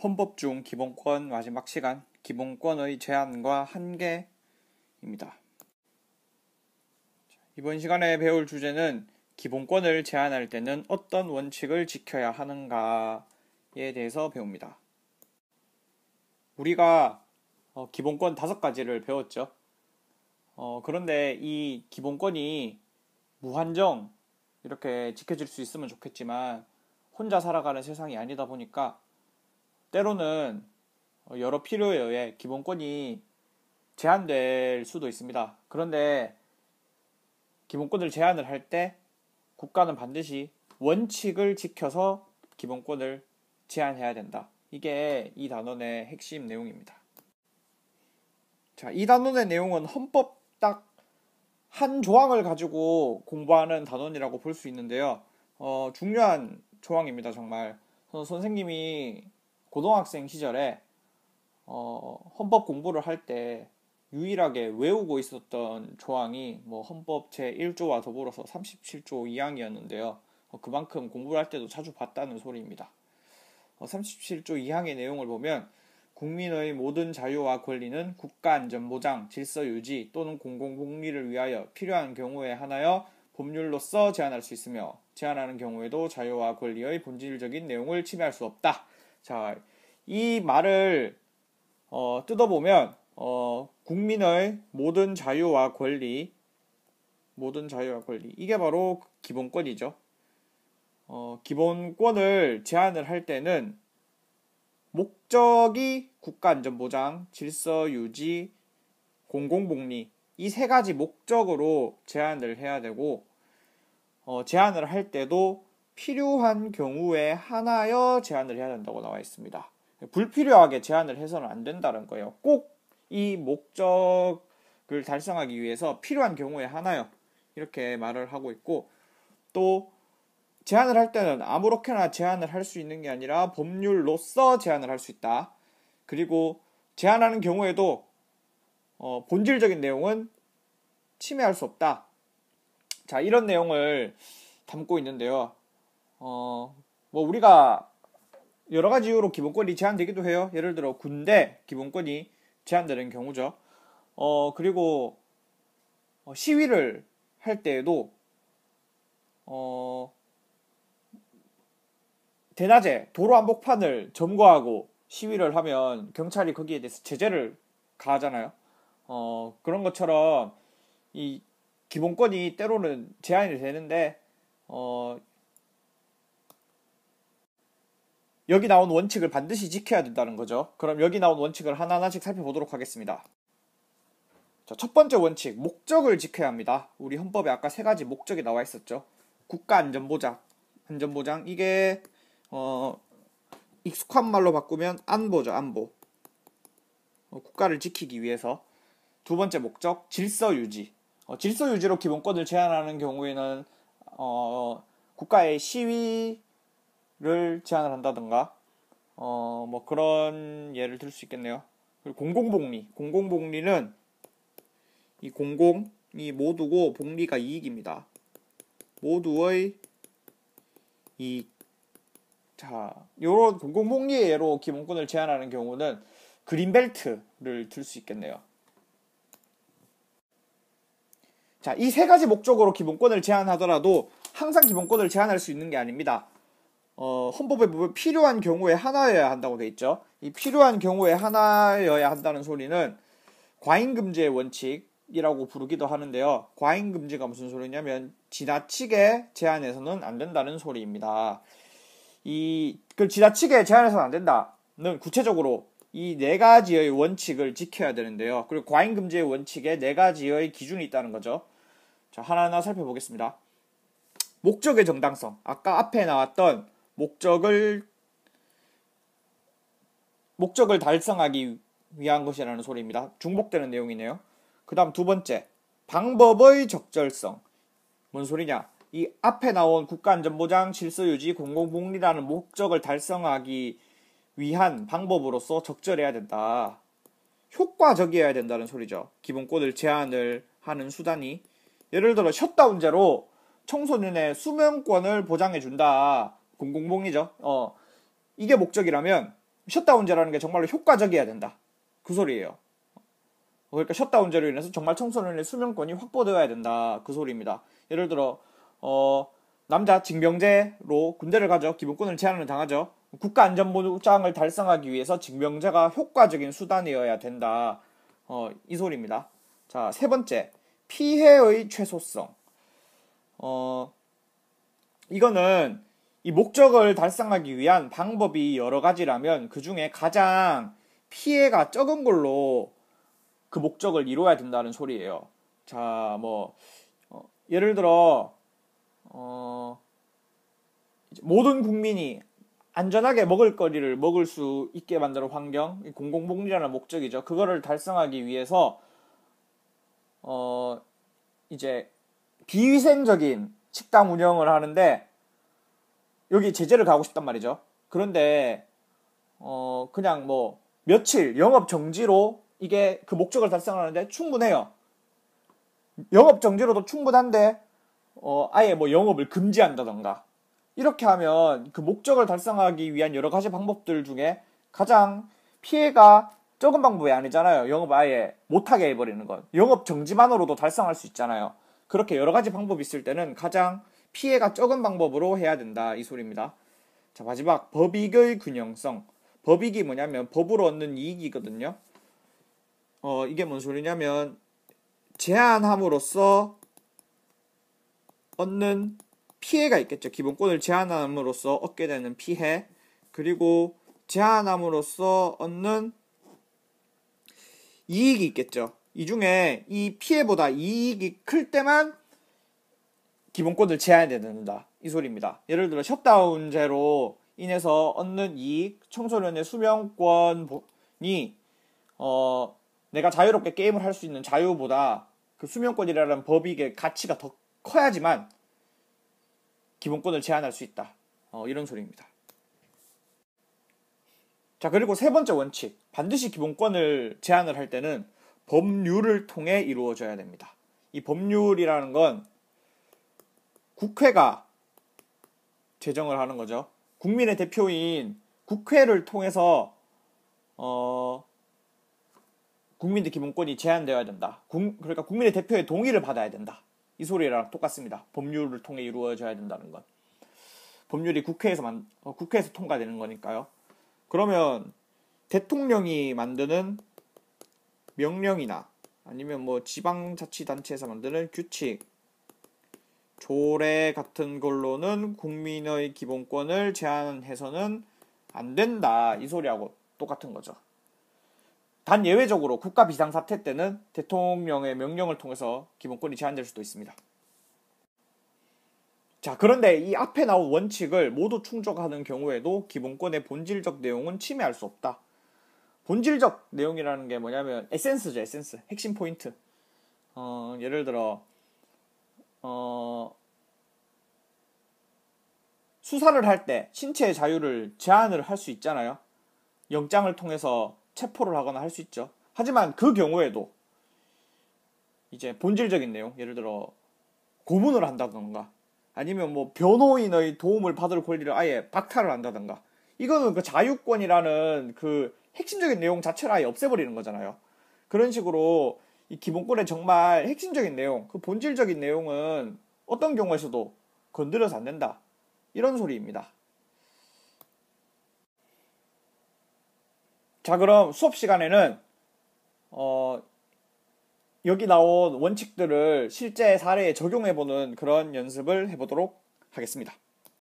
헌법 중 기본권 마지막 시간, 기본권의 제한과 한계입니다. 이번 시간에 배울 주제는 기본권을 제한할 때는 어떤 원칙을 지켜야 하는가에 대해서 배웁니다. 우리가 기본권 5가지를 배웠죠. 그런데 이 기본권이 무한정 이렇게 지켜질 수 있으면 좋겠지만 혼자 살아가는 세상이 아니다 보니까 때로는 여러 필요에 의해 기본권이 제한될 수도 있습니다. 그런데 기본권을 제한을 할 때 국가는 반드시 원칙을 지켜서 기본권을 제한해야 된다. 이게 이 단원의 핵심 내용입니다. 자, 이 단원의 내용은 헌법 딱 한 조항을 가지고 공부하는 단원이라고 볼 수 있는데요. 중요한 조항입니다, 정말. 선생님이 고등학생 시절에 헌법 공부를 할 때 유일하게 외우고 있었던 조항이 헌법 제1조와 더불어서 37조 2항이었는데요. 그만큼 공부를 할 때도 자주 봤다는 소리입니다. 37조 2항의 내용을 보면 국민의 모든 자유와 권리는 국가안전보장, 질서유지 또는 공공복리를 위하여 필요한 경우에 한하여 법률로서 제한할 수 있으며 제한하는 경우에도 자유와 권리의 본질적인 내용을 침해할 수 없다. 자, 이 말을 뜯어보면 국민의 모든 자유와 권리 이게 바로 기본권이죠. 기본권을 제한을 할 때는 목적이 국가안전보장, 질서유지, 공공복리 이 3가지 목적으로 제한을 해야 되고 제한을 할 때도 필요한 경우에 한하여 제한을 해야 된다고 나와 있습니다. 불필요하게 제한을 해서는 안 된다는 거예요. 꼭 이 목적을 달성하기 위해서 필요한 경우에 한하여 이렇게 말을 하고 있고, 또 제한을 할 때는 아무렇게나 제한을 할 수 있는 게 아니라 법률로서 제한을 할 수 있다. 그리고 제한하는 경우에도 본질적인 내용은 침해할 수 없다. 자, 이런 내용을 담고 있는데요. 우리가 여러 가지 이유로 기본권이 제한되기도 해요. 예를 들어 군대 기본권이 제한되는 경우죠. 그리고 시위를 할 때에도 대낮에 도로 한복판을 점거하고 시위를 하면 경찰이 거기에 대해서 제재를 가하잖아요. 그런 것처럼 이 기본권이 때로는 제한이 되는데 여기 나온 원칙을 반드시 지켜야 된다는 거죠. 그럼 여기 나온 원칙을 하나하나씩 살펴보도록 하겠습니다. 자, 첫 번째 원칙, 목적을 지켜야 합니다. 우리 헌법에 아까 3가지 목적이 나와 있었죠. 국가안전보장, 이게 익숙한 말로 바꾸면 안보죠, 안보. 국가를 지키기 위해서. 두 번째 목적, 질서유지. 질서유지로 기본권을 제한하는 경우에는 국가의 시위를 제한을 한다든가 그런 예를 들 수 있겠네요. 그리고 공공복리는 이 공공이 모두고 복리가 이익입니다. 모두의 이익. 자, 요런 공공복리의 예로 기본권을 제한하는 경우는 그린벨트를 들 수 있겠네요. 자, 이 3가지 목적으로 기본권을 제한하더라도 항상 기본권을 제한할 수 있는 게 아닙니다. 헌법에 보면 필요한 경우에 하나여야 한다고 돼 있죠. 이 필요한 경우에 하나여야 한다는 소리는 과잉금지의 원칙이라고 부르기도 하는데요. 과잉금지가 무슨 소리냐면 지나치게 제한해서는 안 된다는 소리입니다. 그 지나치게 제한해서는 안 된다는 구체적으로 이 4가지의 원칙을 지켜야 되는데요. 그리고 과잉금지의 원칙에 4가지의 기준이 있다는 거죠. 자, 하나하나 살펴보겠습니다. 목적의 정당성. 아까 앞에 나왔던 목적을 달성하기 위한 것이라는 소리입니다. 중복되는 내용이네요. 그 다음 두 번째, 방법의 적절성. 뭔 소리냐? 이 앞에 나온 국가안전보장, 질서유지, 공공복리라는 목적을 달성하기 위한 방법으로서 적절해야 된다. 효과적이어야 된다는 소리죠. 기본권을 제한을 하는 수단이. 예를 들어 셧다운제로 청소년의 수면권을 보장해준다. 공공복리죠. 이게 목적이라면 셧다운제라는 게 정말로 효과적이어야 된다. 그 소리예요. 그러니까 셧다운제로 인해서 정말 청소년의 수면권이 확보되어야 된다. 그 소리입니다. 예를 들어 남자 징병제로 군대를 가죠. 기본권을 제한을 당하죠. 국가안전보장을 달성하기 위해서 징병제가 효과적인 수단이어야 된다. 이 소리입니다. 자, 세 번째, 피해의 최소성. 이거는 이 목적을 달성하기 위한 방법이 여러 가지라면 그 중에 가장 피해가 적은 걸로 그 목적을 이루어야 된다는 소리예요. 자, 예를 들어 모든 국민이 안전하게 먹을거리를 먹을 수 있게 만드는 환경, 공공복리라는 목적이죠. 그거를 달성하기 위해서 이제 비위생적인 식당 운영을 하는데 여기 제재를 가하고 싶단 말이죠. 그런데 그냥 며칠 영업 정지로 이게 그 목적을 달성하는데 충분해요. 영업 정지로도 충분한데 아예 영업을 금지한다던가 이렇게 하면 그 목적을 달성하기 위한 여러 가지 방법들 중에 가장 피해가 적은 방법이 아니잖아요. 영업 아예 못하게 해버리는 건. 영업 정지만으로도 달성할 수 있잖아요. 그렇게 여러 가지 방법이 있을 때는 가장 피해가 적은 방법으로 해야 된다. 이 소리입니다. 자, 마지막 법익의 균형성. 법익이 뭐냐면 법으로 얻는 이익이거든요. 이게 뭔 소리냐면 제한함으로써 얻는 피해가 있겠죠. 기본권을 제한함으로써 얻게 되는 피해, 그리고 제한함으로써 얻는 이익이 있겠죠. 이 중에 이 피해보다 이익이 클 때만 기본권을 제한해야 된다. 이 소리입니다. 예를 들어 셧다운제로 인해서 얻는 이익, 청소년의 수면권이 내가 자유롭게 게임을 할 수 있는 자유보다 그 수면권이라는 법익의 가치가 더 커야지만 기본권을 제한할 수 있다. 이런 소리입니다. 자, 그리고 세 번째 원칙. 반드시 기본권을 제한을 할 때는 법률을 통해 이루어져야 됩니다. 이 법률이라는 건 국회가 제정을 하는 거죠. 국민의 대표인 국회를 통해서 국민의 기본권이 제한되어야 된다. 그러니까 국민의 대표의 동의를 받아야 된다. 이 소리랑 똑같습니다. 법률을 통해 이루어져야 된다는 건. 법률이 국회에서 통과되는 거니까요. 그러면 대통령이 만드는 명령이나 아니면 지방자치단체에서 만드는 규칙, 조례 같은 걸로는 국민의 기본권을 제한해서는 안 된다. 이 소리하고 똑같은 거죠. 단 예외적으로 국가 비상사태 때는 대통령의 명령을 통해서 기본권이 제한될 수도 있습니다. 자, 그런데 이 앞에 나온 원칙을 모두 충족하는 경우에도 기본권의 본질적 내용은 침해할 수 없다. 본질적 내용이라는 게 뭐냐면 에센스죠, 에센스. 핵심 포인트. 예를 들어 수사를 할 때 신체의 자유를 제한을 할 수 있잖아요. 영장을 통해서 체포를 하거나 할 수 있죠. 하지만 그 경우에도 이제 본질적인 내용, 예를 들어 고문을 한다던가 아니면 변호인의 도움을 받을 권리를 아예 박탈을 한다던가, 이거는 그 자유권이라는 그 핵심적인 내용 자체를 아예 없애버리는 거잖아요. 그런 식으로 이 기본권의 정말 핵심적인 내용, 그 본질적인 내용은 어떤 경우에서도 건드려서 안 된다. 이런 소리입니다. 자, 그럼 수업 시간에는 여기 나온 원칙들을 실제 사례에 적용해보는 그런 연습을 해보도록 하겠습니다.